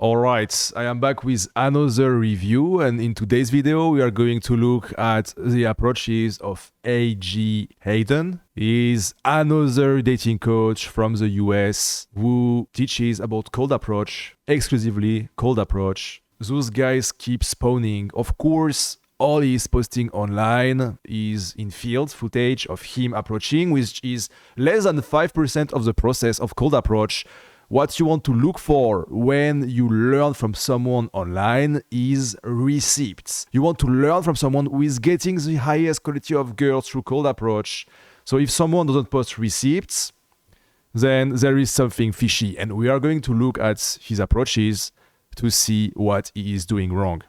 Alright, I am back with another review, and in today's video we are going to look at the approaches of A.G. Hayden. He's another dating coach from the US who teaches about cold approach, exclusively cold approach. Those guys keep spawning. Of course, all he's posting online is infield footage of him approaching, which is less than 5% of the process of cold approach. What you want to look for when you learn from someone online is receipts. You want to learn from someone who is getting the highest quality of girls through cold approach. So if someone doesn't post receipts, then there is something fishy. And we are going to look at his approaches to see what he is doing wrong.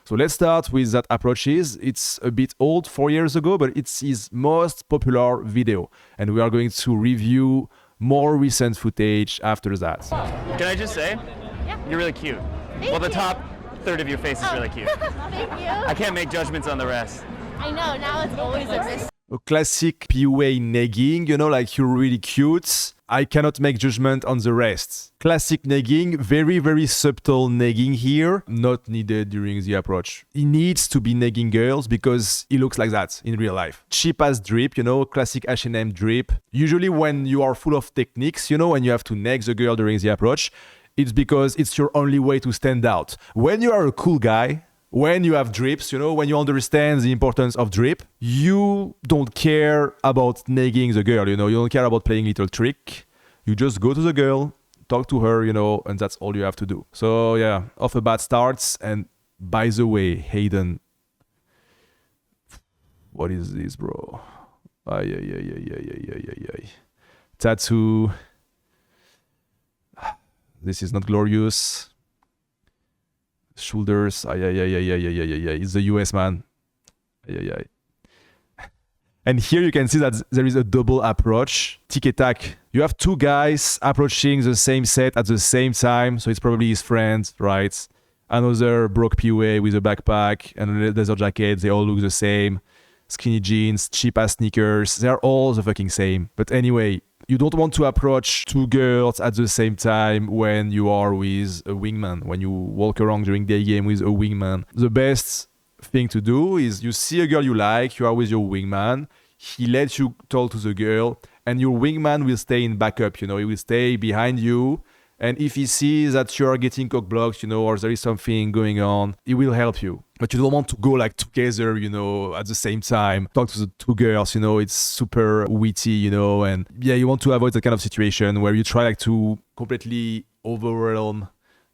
So let's start with that approaches. It's a bit old, 4 years ago, but it's his most popular video. And we are going to review more recent footage after that. Can I just say? Yeah. You're really cute. Thank The you. top third of your face is really cute. Thank you. I can't make judgments on the rest. I know, now it's always a mystery. A classic PUA nagging, you know, like you're really cute, I cannot make judgment on the rest. Classic nagging, very, very subtle nagging here, not needed during the approach. He needs to be nagging girls because he looks like that in real life. Cheap ass drip, you know, classic H&M drip. Usually when you are full of techniques, you know, when you have to nag the girl during the approach, it's because it's your only way to stand out. When you are a cool guy, when you have drips, you know, when you understand the importance of drip, you don't care about nagging the girl, you know, you don't care about playing little trick. You just go to the girl, talk to her, you know, and that's all you have to do. So yeah, off a bad starts. And by the way, Hayden, what is this, bro? Ay. Tattoo. This is not glorious. Shoulders, it's the US, man. And here you can see that there is a double approach. Tic et tac. You have two guys approaching the same set at the same time, so it's probably his friend, right? Another broke PUA with a backpack and a leather jacket. They all look the same. Skinny jeans, cheap ass sneakers. They're all the fucking same. But anyway, you don't want to approach two girls at the same time when you are with a wingman, when you walk around during day game with a wingman. The best thing to do is you see a girl you like, you are with your wingman, he lets you talk to the girl, and your wingman will stay in backup, you know, he will stay behind you. And if he sees that you are getting cock blocked, you know, or there is something going on, he will help you. But you don't want to go like together, you know, at the same time. Talk to the two girls, you know, it's super witty, you know, and yeah, you want to avoid that kind of situation where you try like to completely overwhelm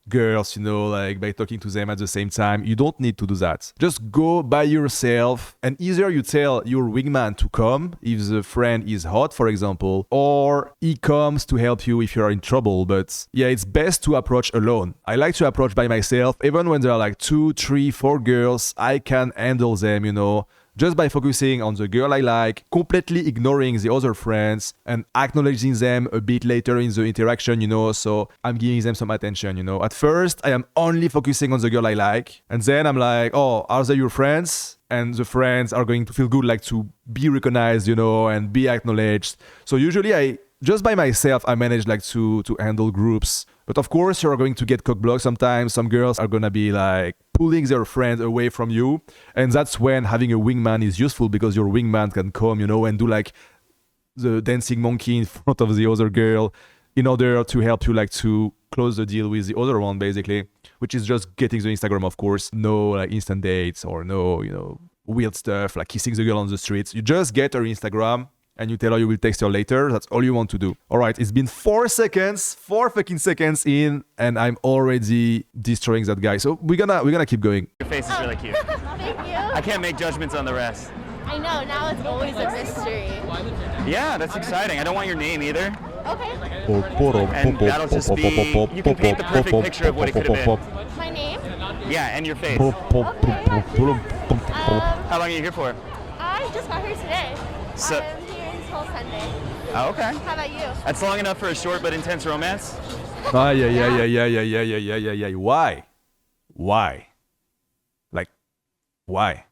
girls, you know, like by talking to them at the same time. You don't need to do that. Just go by yourself, and either you tell your wingman to come if the friend is hot, for example, or he comes to help you if you're in trouble. But yeah, it's best to approach alone. I like to approach by myself. Even when there are like 2, 3, 4 girls, I can handle them, you know, just by focusing on the girl I like, completely ignoring the other friends and acknowledging them a bit later in the interaction, you know, so I'm giving them some attention, you know. At first, I am only focusing on the girl I like, and then I'm like, oh, are they your friends? And the friends are going to feel good, like to be recognized, you know, and be acknowledged. So usually just by myself, I manage like to handle groups. But of course, you're going to get cock blocked sometimes. Some girls are gonna be like pulling their friends away from you. And that's when having a wingman is useful, because your wingman can come, you know, and do like the dancing monkey in front of the other girl in order to help you like to close the deal with the other one, basically, which is just getting the Instagram, of course. No like instant dates or no, you know, weird stuff like kissing the girl on the streets. You just get her Instagram and you tell her you will text her later. That's all you want to do. All right, it's been 4 fucking seconds in, and I'm already destroying that guy. So we're gonna keep going. Your face is really cute. Thank you. I can't make judgments on the rest. I know, now it's always a mystery. Yeah, that's exciting. I don't want your name either. Okay. And that'll just be, you can paint the perfect picture of what it could have been. My name? Yeah, and your face. Okay. How long are you here for? I just got here today. So- I'm here until Sunday. Oh, okay. How about you? That's long enough for a short but intense romance. Yeah. Why? Like, why?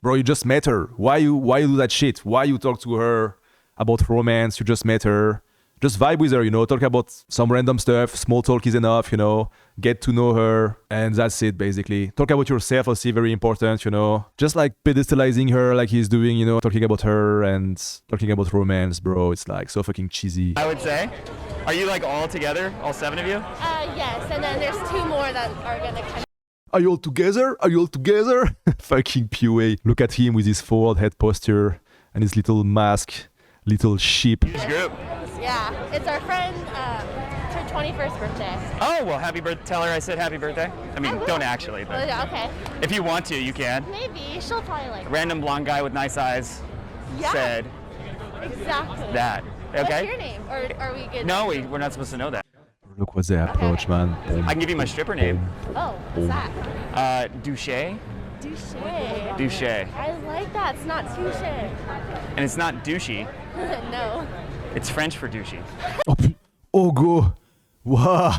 Bro, you just met her. Why you do that shit? Why you talk to her about romance? You just met her. Just vibe with her, you know, talk about some random stuff. Small talk is enough, you know, get to know her, and that's it, basically. Talk about yourself, also very important, you know. Just like pedestalizing her like he's doing, you know, talking about her and talking about romance, bro. It's like so fucking cheesy. I would say. Are you like all together, all 7 of you? Yes, and then there's 2 more that are gonna come. Are you all together? Are you all together? Fucking PUA. Look at him with his forward head posture and his little mask, little sheep. Huge group. Yeah, it's our friend, her 21st birthday. Oh, well, happy birthday. Tell her I said happy birthday. I mean, don't actually, but Well, okay, if you want to, you can. maybe she'll probably like. Random blonde guy with nice eyes Yeah, said exactly. that. What's Okay? your name? Or are we good? No, we're not supposed to know that. Look what's the approach, man. I can give you my stripper name. Oh, what's that? Douche. Douche. Douche. I like that. It's not touche. And it's not douchey. No. It's French for douchey. Oh, go. Wow.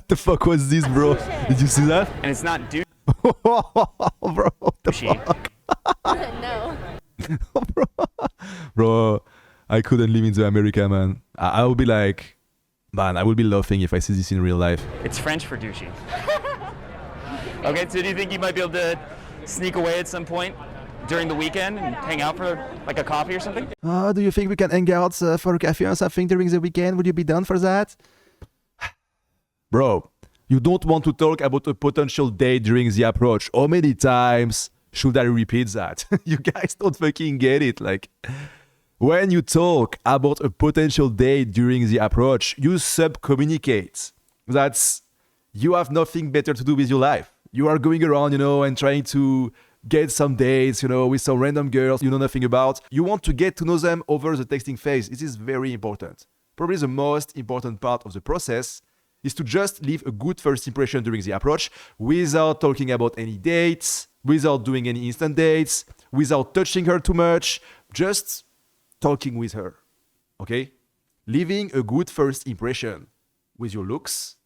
The fuck was this, bro? Did you see that? And it's not douchey. Bro, what the fuck? No. Bro, I couldn't live in America, man. I would be like, man, I would be laughing if I see this in real life. It's French for douchey. Okay, so do you think you might be able to sneak away at some point during the weekend and hang out for like a coffee or something? Do you think we can hang out for a cafe or something during the weekend? Would you be down for that? Bro, you don't want to talk about a potential date during the approach. How many times should I repeat that? You guys don't fucking get it. Like, when you talk about a potential date during the approach, you sub-communicate. That's, you have nothing better to do with your life. You are going around, you know, and trying to get some dates, you know, with some random girls you know nothing about. You want to get to know them over the texting phase. This is very important. Probably the most important part of the process is to just leave a good first impression during the approach without talking about any dates, without doing any instant dates, without touching her too much, just talking with her, okay? Leaving a good first impression with your looks,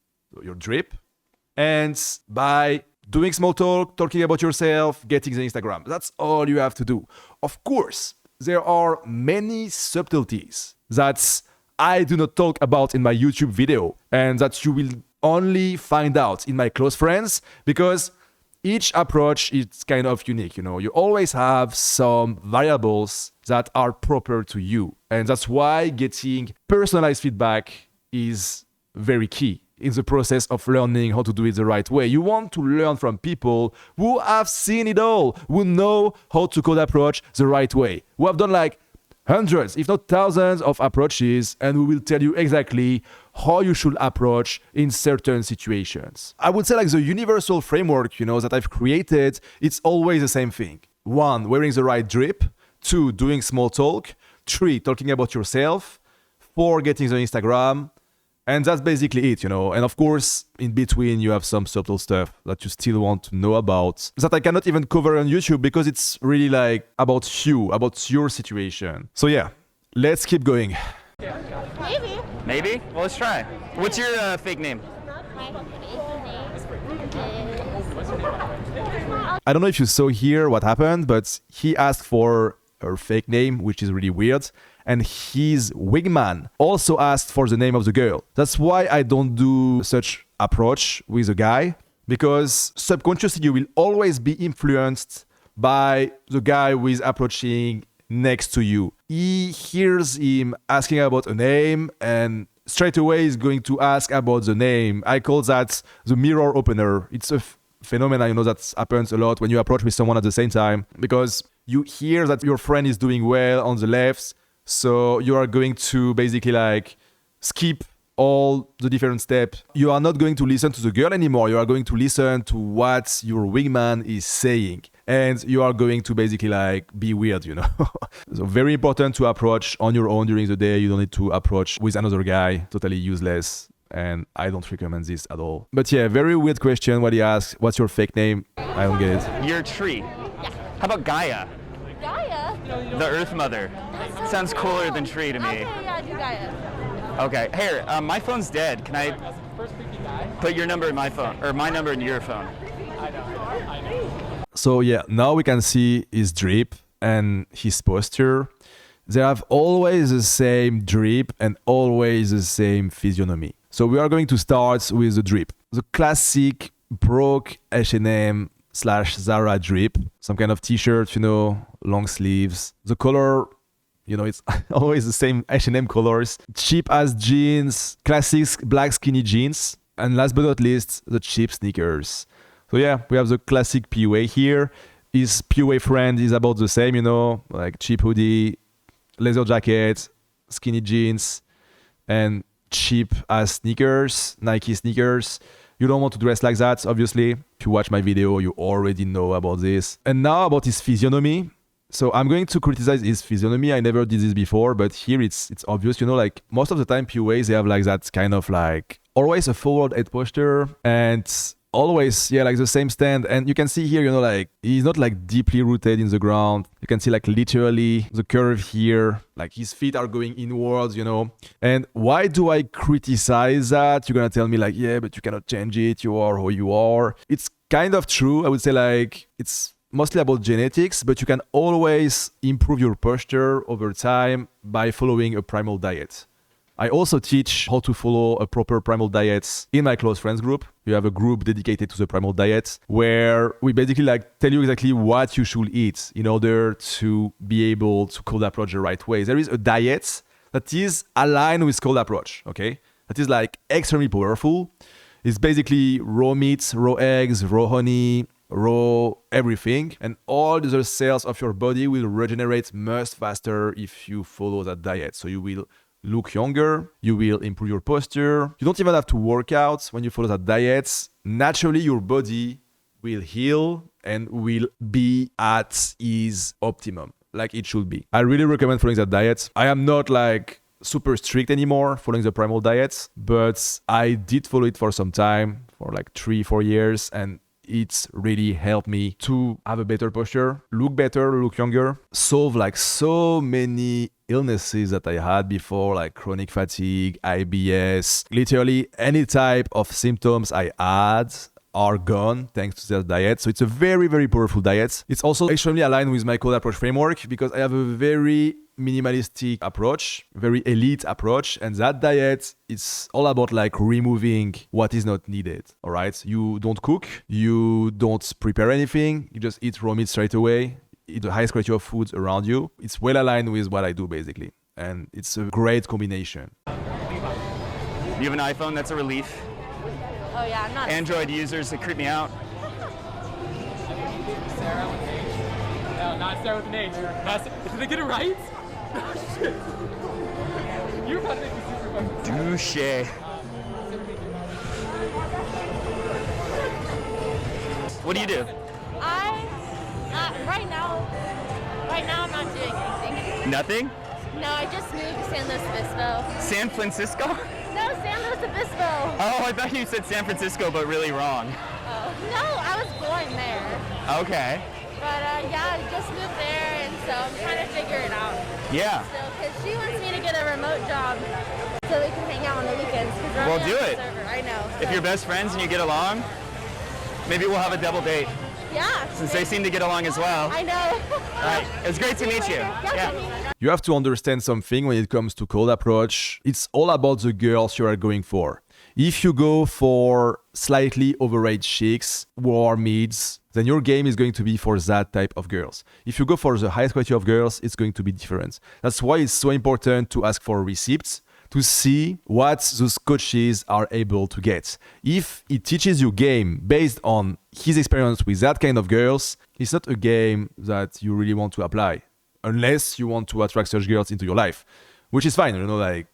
your drip, and by doing small talk, talking about yourself, getting the Instagram. That's all you have to do. Of course, there are many subtleties that I do not talk about in my YouTube video and that you will only find out in my close friends, because each approach is kind of unique, you know. You always have some variables that are proper to you. And that's why getting personalized feedback is very key in the process of learning how to do it the right way. You want to learn from people who have seen it all, who know how to code approach the right way, who have done like hundreds, if not thousands of approaches, and who will tell you exactly how you should approach in certain situations. I would say like the universal framework, you know, that I've created, it's always the same thing. 1, wearing the right drip. 2, doing small talk. 3, talking about yourself. 4, getting the Instagram. And that's basically it, you know. And of course, in between, you have some subtle stuff that you still want to know about that I cannot even cover on YouTube because it's really like about you, about your situation. So yeah, let's keep going. Maybe. Maybe? Well, let's try. What's your fake name? My fake name is... I don't know if you saw here what happened, but he asked for her fake name, which is really weird. And his wingman also asked for the name of the girl. That's why I don't do such approach with a guy, because subconsciously you will always be influenced by the guy who is approaching next to you. He hears him asking about a name and straight away is going to ask about the name. I call that the mirror opener. It's a phenomenon, you know, that happens a lot when you approach with someone at the same time, because you hear that your friend is doing well on the left. So you are going to basically like skip all the different steps. You are not going to listen to the girl anymore. You are going to listen to what your wingman is saying. And you are going to basically like be weird, you know. So very important to approach on your own during the day. You don't need to approach with another guy. Totally useless. And I don't recommend this at all. But yeah, very weird question what he asked. What's your fake name? I don't get it. You're a tree. Yeah. How about Gaia? Gaia? The Earth Mother. Sounds cooler than tree to me. Okay, yeah, do Gaia. Okay, here, my phone's dead. Can I put your number in my phone, or my number in your phone? So yeah, now we can see his drip and his posture. they have always the same drip and always the same physiognomy. So we are going to start with the drip. The classic broke H&M / Zara drip. Some kind of t-shirt, long sleeves. The color, it's always the same H&M colors. Cheap as jeans, classic black skinny jeans. And last but not least, the cheap sneakers. So yeah, we have the classic PUA here. His PUA friend is about the same, like cheap hoodie, leather jacket, skinny jeans, and cheap as sneakers, Nike sneakers. You don't want to dress like that, obviously. If you watch my video, you already know about this. And now about his physiognomy. So I'm going to criticize his physiognomy. I never did this before, but here it's obvious, like most of the time PUAs, they have like that kind of like always a forward head posture and always, like the same stand. And you can see here, like he's not like deeply rooted in the ground. You can see like literally the curve here, like his feet are going inwards, And why do I criticize that? You're gonna tell me like, yeah, but you cannot change it. You are who you are. It's kind of true. I would say like it's mostly about genetics, but you can always improve your posture over time by following a primal diet. I also teach how to follow a proper primal diet in my close friends group. You have a group dedicated to the primal diet where we basically like tell you exactly what you should eat in order to be able to cold approach the right way. There is a diet that is aligned with cold approach, okay? That is like extremely powerful. It's basically raw meat, raw eggs, raw honey, raw everything, and all the cells of your body will regenerate much faster if you follow that diet. So you will look younger, you will improve your posture. You don't even have to work out when you follow that diet. Naturally, your body will heal and will be at its optimum, like it should be. I really recommend following that diet. I am not like super strict anymore following the primal diet, but I did follow it for some time, for like 3-4 years, and it's really helped me to have a better posture, look better, look younger, solve like so many illnesses that I had before, like chronic fatigue, IBS, literally any type of symptoms I had are gone thanks to that diet. So it's a very, very powerful diet. It's also extremely aligned with my cold approach framework because I have a very minimalistic approach, very elite approach, and that diet is all about like removing what is not needed. All right, you don't cook, you don't prepare anything, you just eat raw meat straight away, eat the highest quality of foods around you. It's well aligned with what I do basically, and it's a great combination. You have an iPhone, that's a relief. Oh yeah, I'm not. Android users, they creep me out. Sarah with an H. No, not Sarah with an H. Did they get it right? Oh shit. You're about to make me super fucking Douche. What do you do? Right now I'm not doing anything. Nothing? No, I just moved to San Luis Obispo. San Francisco? No, San Luis Obispo. Oh, I thought you said San Francisco, but really wrong. Oh. No, I was born there. Okay. But yeah, I just moved there, and so I'm trying to figure it out. Yeah. Still, because she wants me to get a remote job so we can hang out on the weekends. Well, do it. I know. If you're best friends and you get along, maybe we'll have a double date. Yeah. Since they seem to get along as well. I know. All right. It was great to meet you. Yeah. You have to understand something when it comes to cold approach. It's all about the girls you are going for. If you go for slightly overage chicks who are mids, then your game is going to be for that type of girls. If you go for the highest quality of girls, it's going to be different. That's why it's so important to ask for receipts to see what those coaches are able to get. If he teaches you game based on his experience with that kind of girls, it's not a game that you really want to apply unless you want to attract such girls into your life, which is fine. Like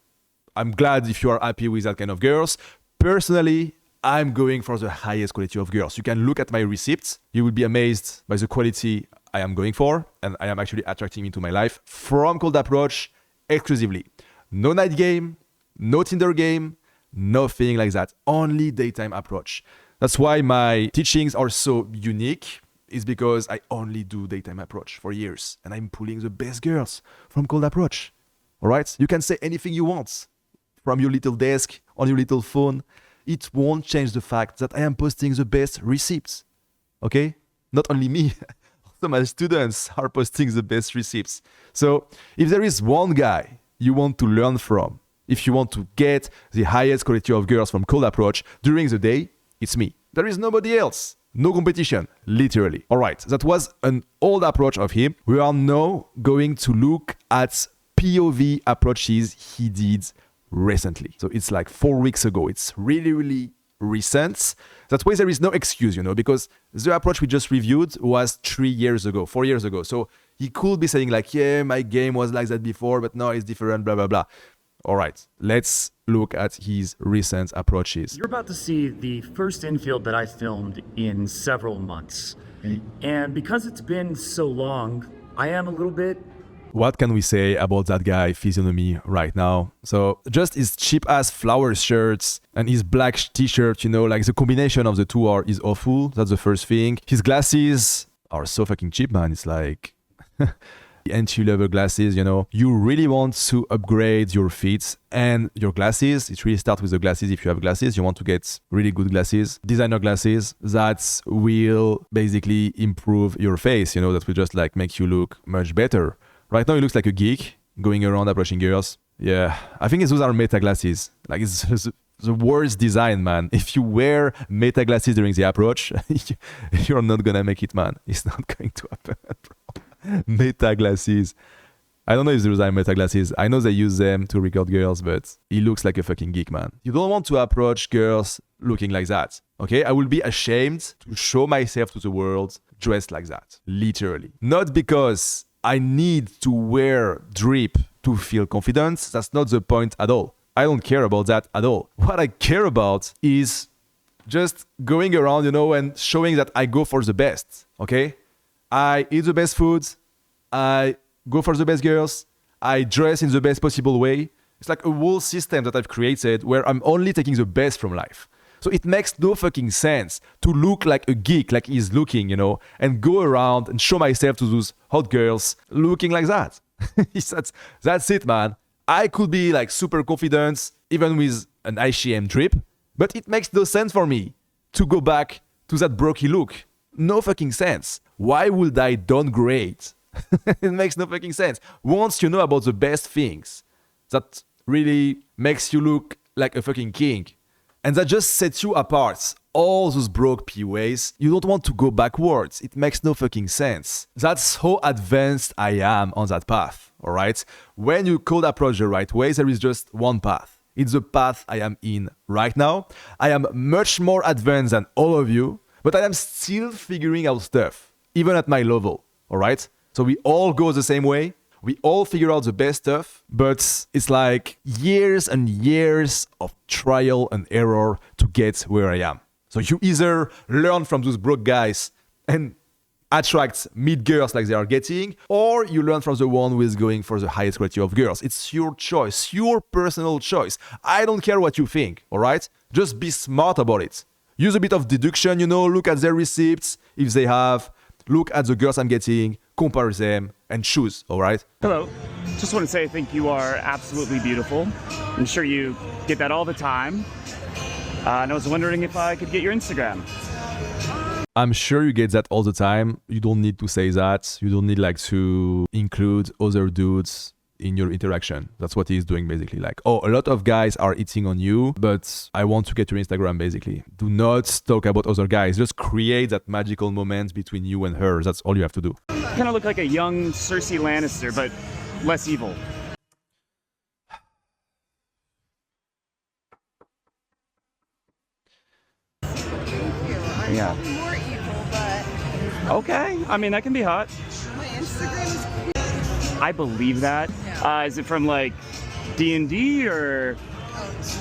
I'm glad if you are happy with that kind of girls. Personally, I'm going for the highest quality of girls. You can look at my receipts. You will be amazed by the quality I am going for, and I am actually attracting into my life from cold approach exclusively. No night game, no Tinder game, nothing like that. Only daytime approach. That's why my teachings are so unique, is because I only do daytime approach for years, and I'm pulling the best girls from cold approach. All right? You can say anything you want from your little desk, on your little phone. It won't change the fact that I am posting the best receipts. Okay? Not only me, So my students are posting the best receipts. So if there is one guy you want to learn from, if you want to get the highest quality of girls from cold approach during the day, it's me. There is nobody else. No competition, literally. All right, that was an old approach of him. We are now going to look at POV approaches he did recently. So it's like 4 weeks ago. It's really, really recent. That way there is no excuse, because the approach we just reviewed was 3 years ago, 4 years ago. So he could be saying like, yeah, my game was like that before, but now it's different, blah, blah, blah. All right, let's look at his recent approaches. You're about to see the first infield that I filmed in several months. And because it's been so long, I am a little bit... What can we say about that guy physiognomy right now? So just his cheap ass flower shirts and his black t-shirt, like the combination of the two is awful. That's the first thing. His glasses are so fucking cheap, man. It's like entry-level glasses, You really want to upgrade your feet and your glasses. It really starts with the glasses. If you have glasses, you want to get really good glasses, designer glasses that will basically improve your face, that will just like make you look much better. Right now, he looks like a geek going around approaching girls. Yeah, I think those are meta glasses. Like, it's the worst design, man. If you wear meta glasses during the approach, you're not gonna make it, man. It's not going to happen, bro. Meta glasses. I don't know if those are meta glasses. I know they use them to record girls, but he looks like a fucking geek, man. You don't want to approach girls looking like that, okay? I will be ashamed to show myself to the world dressed like that, literally. Not because I need to wear drip to feel confident. That's not the point at all. I don't care about that at all. What I care about is just going around, and showing that I go for the best, okay? I eat the best foods. I go for the best girls. I dress in the best possible way. It's like a whole system that I've created where I'm only taking the best from life. So it makes no fucking sense to look like a geek, like he's looking, and go around and show myself to those hot girls looking like that. That's it, man. I could be like super confident, even with an ICM drip, but it makes no sense for me to go back to that brokey look. No fucking sense. Why would I downgrade? It makes no fucking sense. Once you know about the best things that really makes you look like a fucking king, and that just sets you apart, all those broke PUAs, you don't want to go backwards. It makes no fucking sense. That's how advanced I am on that path, all right? When you cold approach the right way, there is just one path. It's the path I am in right now. I am much more advanced than all of you, but I am still figuring out stuff, even at my level, all right? So we all go the same way. We all figure out the best stuff, but it's like years and years of trial and error to get where I am. So you either learn from those broke guys and attract mid girls like they are getting, or you learn from the one who is going for the highest quality of girls. It's your choice, your personal choice. I don't care what you think, all right? Just be smart about it. Use a bit of deduction, look at their receipts if they have, look at the girls I'm getting, compare them, and choose, all right? Hello. Just want to say I think you are absolutely beautiful. I'm sure you get that all the time. And I was wondering if I could get your Instagram. I'm sure you get that all the time. You don't need to say that. You don't need to include other dudes in your interaction. That's what he's doing basically. Like, oh, a lot of guys are hitting on you, but I want to get your Instagram basically. Do not talk about other guys. Just create that magical moment between you and her. That's all you have to do. Kind of look like a young Cersei Lannister, but less evil. Yeah. More evil, but Okay. I mean, that can be hot. my Instagram is I believe that. Yeah. Is it from like D&D or?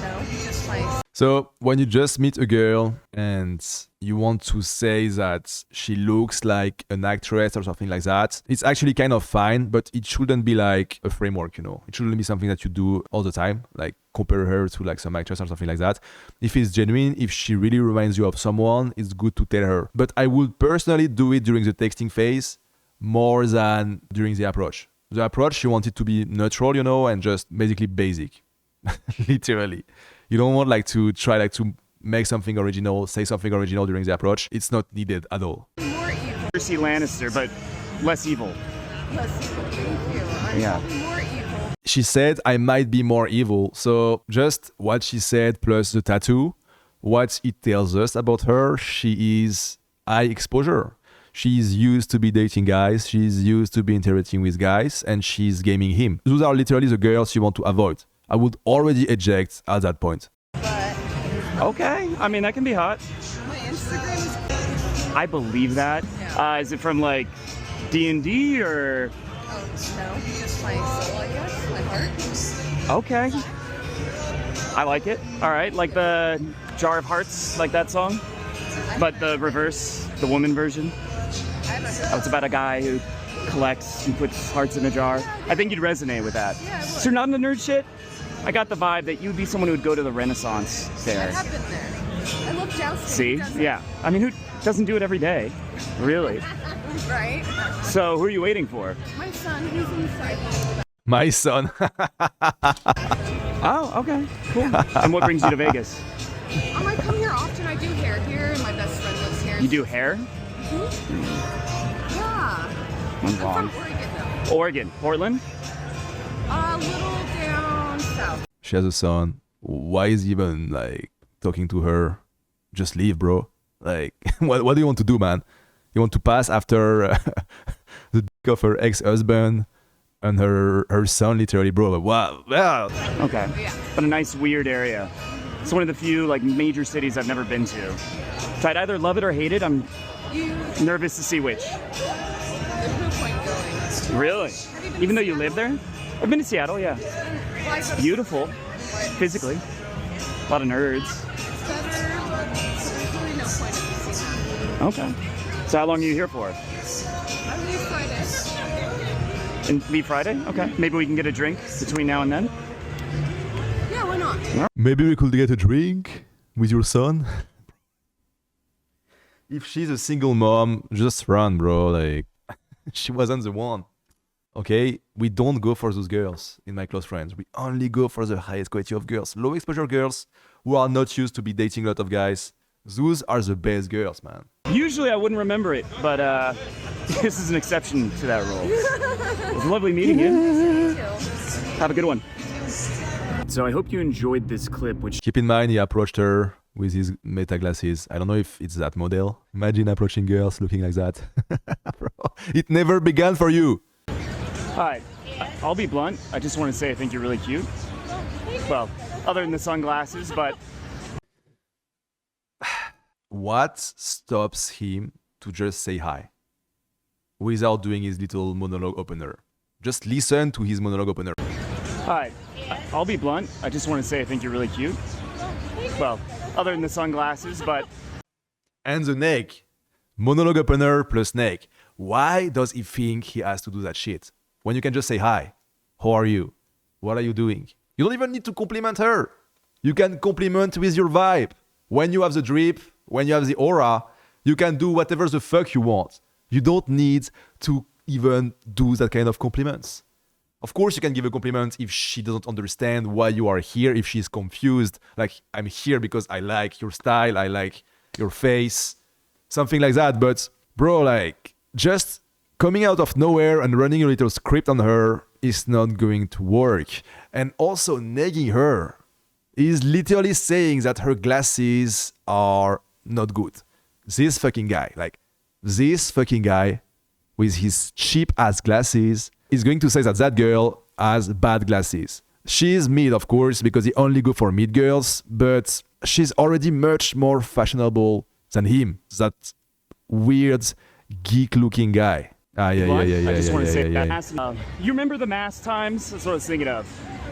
no, just my So when you just meet a girl and you want to say that she looks like an actress or something like that, it's actually kind of fine, but it shouldn't be like a framework, It shouldn't be something that you do all the time, like compare her to like some actress or something like that. If it's genuine, if she really reminds you of someone, it's good to tell her. But I would personally do it during the texting phase more than during the approach. The approach, you want it to be neutral, and just basically basic. Literally. You don't want to try to make something original, say something original during the approach. It's not needed at all. more evil. Cersei Lannister, but less evil. Less evil. Thank you. I'm Yeah. probably more evil. She said I might be more evil. So just what she said plus the tattoo, what it tells us about her, she is high exposure. She's used to be dating guys, she's used to be interacting with guys, and she's gaming him. Those are literally the girls you want to avoid. I would already eject at that point. But Okay, I mean, that can be hot. my Instagram is. I believe that. Yeah. Is it from like D&D or? Oh, no. Just my soul, I guess. My heart. Okay. I like it. All right, like the Jar of Hearts, like that song, but the reverse, the woman version. I haven't heard Oh, it's about a guy who collects and puts hearts in a jar. I think you'd resonate with that. Yeah, I would. So you're not into nerd shit? I got the vibe that you'd be someone who would go to the Renaissance I fair. have been there. I love jousting. See? Who doesn't? Yeah. I mean, who doesn't do it every day? Really? Right? So who are you waiting for? My son, he's inside. My son. Oh, okay. Cool. And what brings you to Vegas? I come here often. I do hair here, and my best friend lives here. You do hair? Yeah. I'm I'm wrong. from Oregon, though. Oregon. Portland? A little down south. She has a son. Why is he even like talking to her? Just leave, bro. Like, what do you want to do, man? You want to pass after the dick of her ex-husband and her son, literally, bro. Wow. Okay. Yeah. But a nice, weird area. It's one of the few like major cities I've never been to. So I'd either love it or hate it. I'm You. nervous to see which. There's no point going. Really? Even though you live there? I've been to Seattle, yeah. Well, I said Beautiful, physically. A lot of nerds. it's better, but there's really no point if you see that. Okay. So how long are you here for? I leave Friday. And leave Friday? Okay. Maybe we can get a drink between now and then. Yeah, why not? Maybe we could get a drink with your son. If she's a single mom, just run, bro. Like, she wasn't the one. Okay, we don't go for those girls in my close friends. We only go for the highest quality of girls. Low exposure girls who are not used to be dating a lot of guys. Those are the best girls, man. Usually I wouldn't remember it, but this is an exception to that rule. It was lovely meeting you. Have a good one. So I hope you enjoyed this clip, which Keep in mind, he approached her with his meta glasses. I don't know if it's that model. Imagine approaching girls looking like that. Bro, it never began for you. Hi, I'll be blunt. I just want to say I think you're really cute. Well, other than the sunglasses, but What stops him to just say hi without doing his little monologue opener? Just listen to his monologue opener. hi, I'll be blunt. I just want to say I think you're really cute. Well, other than the sunglasses, but And the neck. Monologue opener plus neck. Why does he think he has to do that shit? When you can just say hi. How are you? What are you doing? You don't even need to compliment her. You can compliment with your vibe. When you have the drip, when you have the aura, you can do whatever the fuck you want. You don't need to even do that kind of compliments. Of course, you can give a compliment if she doesn't understand why you are here, if she's confused. Like, I'm here because I like your style, I like your face, something like that. But, bro, like, just coming out of nowhere and running a little script on her is not going to work. And also, nagging her is literally saying that her glasses are not good. This fucking guy with his cheap ass glasses is going to say that that girl has bad glasses. She's mid, of course, because he only go for mid girls, but she's already much more fashionable than him. That weird geek looking guy. I just want to say that. You remember the mask times? That's what I was thinking of.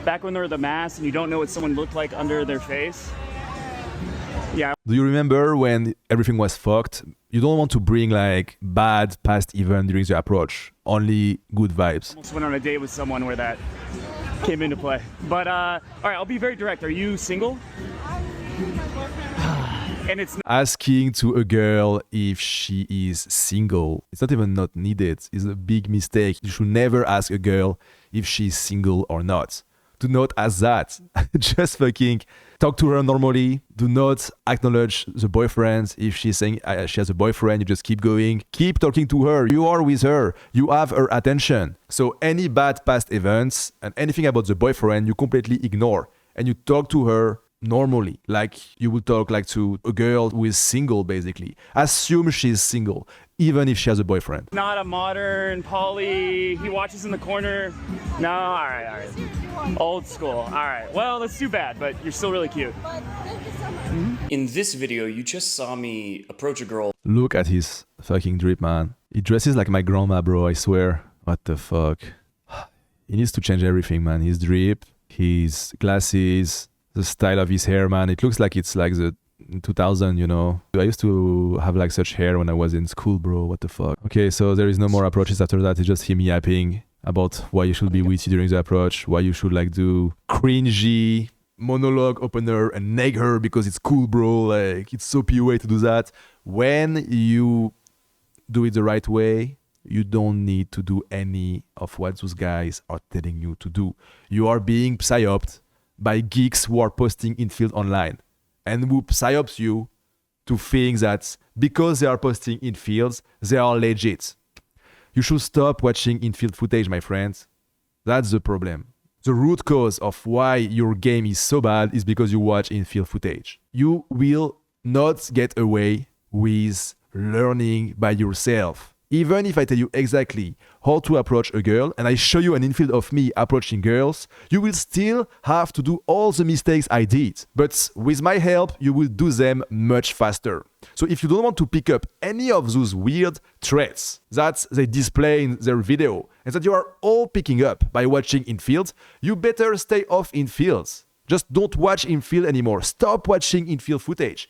Back when there were the masks and you don't know what someone looked like under their face. Yeah. Do you remember when everything was fucked? You don't want to bring like bad past event during the approach. Only good vibes. Almost went on a date with someone where that came into play. But all right, I'll be very direct. Are you single? And it's not Asking to a girl if she is single, it's not even not needed. It's a big mistake. You should never ask a girl if she's single or not. Do not ask that. Just fucking talk to her normally. Do not acknowledge the boyfriend. If she's saying she has a boyfriend, you just keep going. Keep talking to her. You are with her. You have her attention. So any bad past events and anything about the boyfriend, you completely ignore. And you talk to her normally, like you would talk like to a girl who is single, basically. Assume she's single, even if she has a boyfriend. Not a modern poly. He watches in the corner. No, all right. Old school. All right. Well, that's too bad, but you're still really cute. In this video, you just saw me approach a girl. Look at his fucking drip, man. He dresses like my grandma, bro, I swear. What the fuck? He needs to change everything, man. His drip, his glasses, the style of his hair, man. It looks like it's like the 2000, you know. I used to have like such hair when I was in school, bro. What the fuck? Okay, so there is no more approaches after that. It's just him yapping about why you should be witty during the approach, why you should like do cringy monologue opener and nag her because it's cool, bro. Like, it's so PUA to do that. When you do it the right way, you don't need to do any of what those guys are telling you to do. You are being psyoped by geeks who are posting infield online and who psyops you to think that because they are posting infields, they are legit. You should stop watching infield footage, my friends. That's the problem. The root cause of why your game is so bad is because you watch infield footage. You will not get away with learning by yourself. Even if I tell you exactly how to approach a girl and I show you an infield of me approaching girls, you will still have to do all the mistakes I did. But with my help, you will do them much faster. So if you don't want to pick up any of those weird traits that they display in their video and that you are all picking up by watching infield, you better stay off infields. Just don't watch infield anymore. Stop watching infield footage.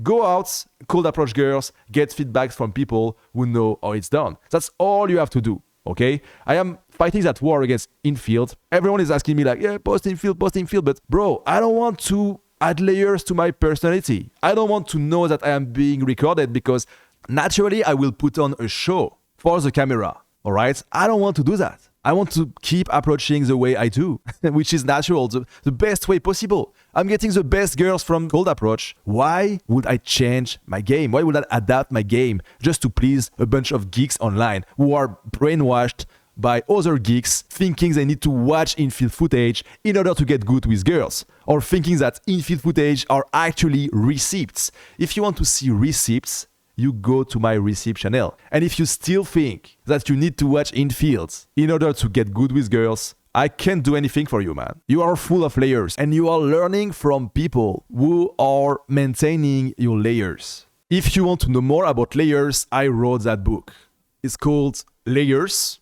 Go out, cold approach girls, get feedback from people who know how it's done. That's all you have to do, okay? I am fighting that war against infield. Everyone is asking me like, yeah, post infield. But bro, I don't want to add layers to my personality. I don't want to know that I am being recorded because naturally I will put on a show for the camera, all right? I don't want to do that. I want to keep approaching the way I do, which is natural, the best way possible. I'm getting the best girls from cold approach. Why would I change my game? Why would I adapt my game just to please a bunch of geeks online who are brainwashed by other geeks thinking they need to watch infield footage in order to get good with girls, or thinking that infield footage are actually receipts? If you want to see receipts, you go to my receipt channel. And if you still think that you need to watch infields in order to get good with girls, I can't do anything for you, man. You are full of layers and you are learning from people who are maintaining your layers. If you want to know more about layers, I wrote that book. It's called Layers.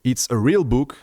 It's a real book,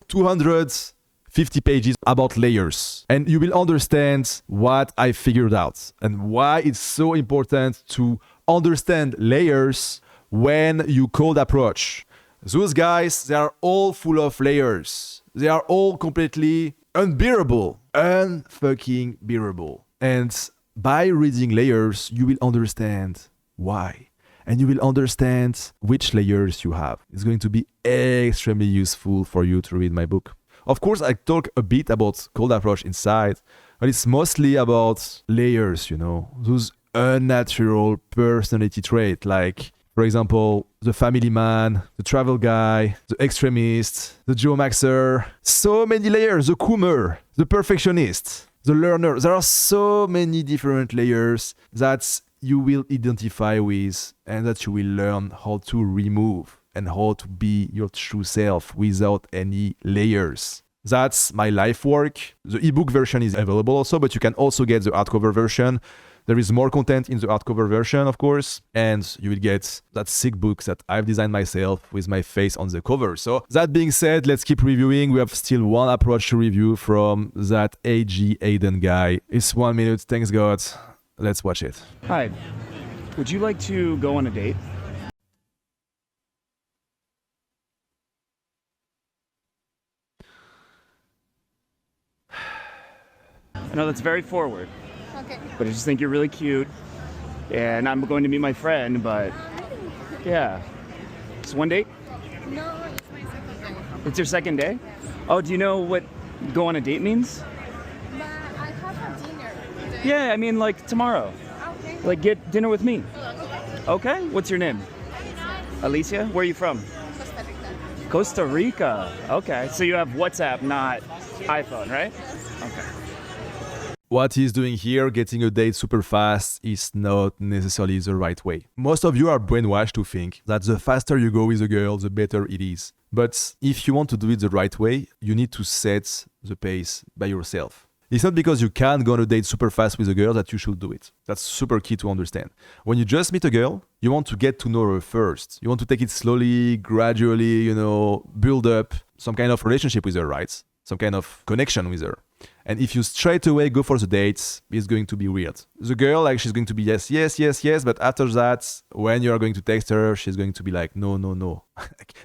250 pages about layers. And you will understand what I figured out and why it's so important to understand layers when you cold approach. Those guys, they are all full of layers. They are all completely unbearable, unfucking bearable. And by reading layers, you will understand why. And you will understand which layers you have. It's going to be extremely useful for you to read my book. Of course, I talk a bit about cold approach inside, but it's mostly about layers, you know, those unnatural personality trait, like, for example, the family man, the travel guy, the extremist, the Joe Maxer. So many layers, the coomer, the perfectionist, the learner. There are so many different layers that you will identify with and that you will learn how to remove and how to be your true self without any layers. That's my life work. The ebook version is available also, but you can also get the hardcover version. There is more content in the hardcover version, of course, and you will get that sick book that I've designed myself with my face on the cover. So that being said, let's keep reviewing. We have still one approach to review from that AG Hayden guy. It's 1 minute, thanks God. Let's watch it. Hi, would you like to go on a date? I know that's very forward. Okay. But I just think you're really cute, and I'm going to meet my friend, but yeah. It's one date? No, it's my second day. It's your second day? Oh, do you know what go on a date means? But I have a dinner. Yeah, I mean like tomorrow. Okay. Like get dinner with me. Okay. Okay? What's your name? Alicia? Where are you from? Costa Rica. Costa Rica. Okay. So you have WhatsApp, not iPhone, right? Okay. What he's doing here, getting a date super fast, is not necessarily the right way. Most of you are brainwashed to think that the faster you go with a girl, the better it is. But if you want to do it the right way, you need to set the pace by yourself. It's not because you can't go on a date super fast with a girl that you should do it. That's super key to understand. When you just meet a girl, you want to get to know her first. You want to take it slowly, gradually, build up some kind of relationship with her, right? Some kind of connection with her. And if you straight away go for the dates, it's going to be weird. The girl, she's going to be yes, yes, yes, yes. But after that, when you are going to text her, she's going to be like, no, no, no.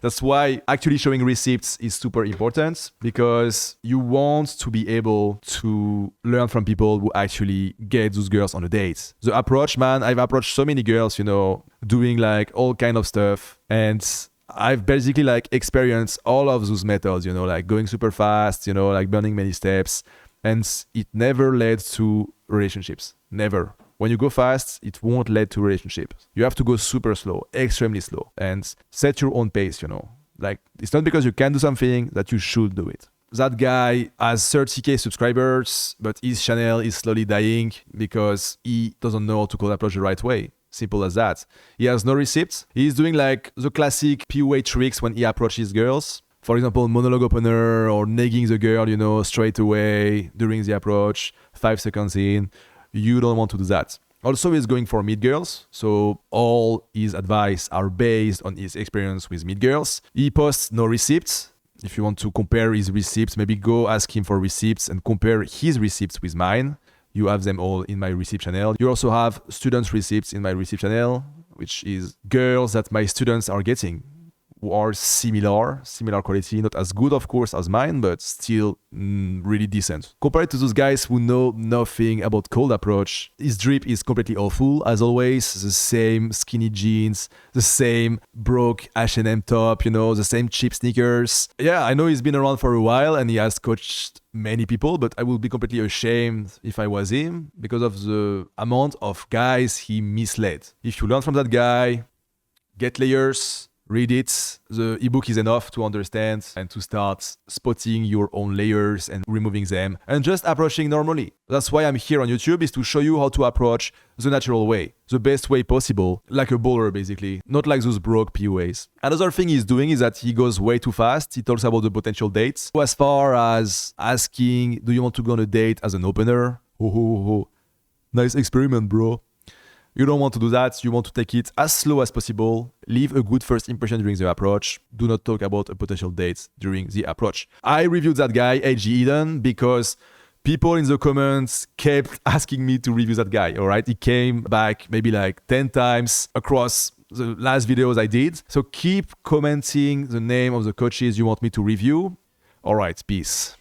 That's why actually showing receipts is super important, because you want to be able to learn from people who actually get those girls on a date. The approach, man, I've approached so many girls, doing all kind of stuff. And I've basically experienced all of those methods, going super fast, burning many steps. And it never led to relationships. Never. When you go fast, it won't lead to relationships. You have to go super slow, extremely slow, and set your own pace, It's not because you can do something that you should do it. That guy has 30k subscribers, but his channel is slowly dying because he doesn't know how to cold approach the right way. Simple as that. He has no receipts. He's doing the classic PUA tricks when he approaches girls. For example, monologue opener or negging the girl, straight away during the approach, 5 seconds in. You don't want to do that. Also, he's going for mid girls. So all his advice are based on his experience with mid girls. He posts no receipts. If you want to compare his receipts, maybe go ask him for receipts and compare his receipts with mine. You have them all in my receipt channel. You also have students' receipts in my receipt channel, which is girls that my students are getting, who are similar quality, not as good, of course, as mine, but still really decent. Compared to those guys who know nothing about cold approach, his drip is completely awful. As always, the same skinny jeans, the same broke H&M top, the same cheap sneakers. Yeah, I know he's been around for a while and he has coached many people, but I would be completely ashamed if I was him because of the amount of guys he misled. If you learn from that guy, get layers, read it. The ebook is enough to understand and to start spotting your own layers and removing them and just approaching normally. That's why I'm here on YouTube, is to show you how to approach the natural way, the best way possible, like a bowler basically, not like those broke PUAs. Another thing he's doing is that he goes way too fast. He talks about the potential dates. So as far as asking, do you want to go on a date as an opener? Nice experiment, bro. You don't want to do that. You want to take it as slow as possible. Leave a good first impression during the approach. Do not talk about a potential date during the approach. I reviewed that guy, Hayden, because people in the comments kept asking me to review that guy, all right? He came back maybe 10 times across the last videos I did. So keep commenting the name of the coaches you want me to review. All right, peace.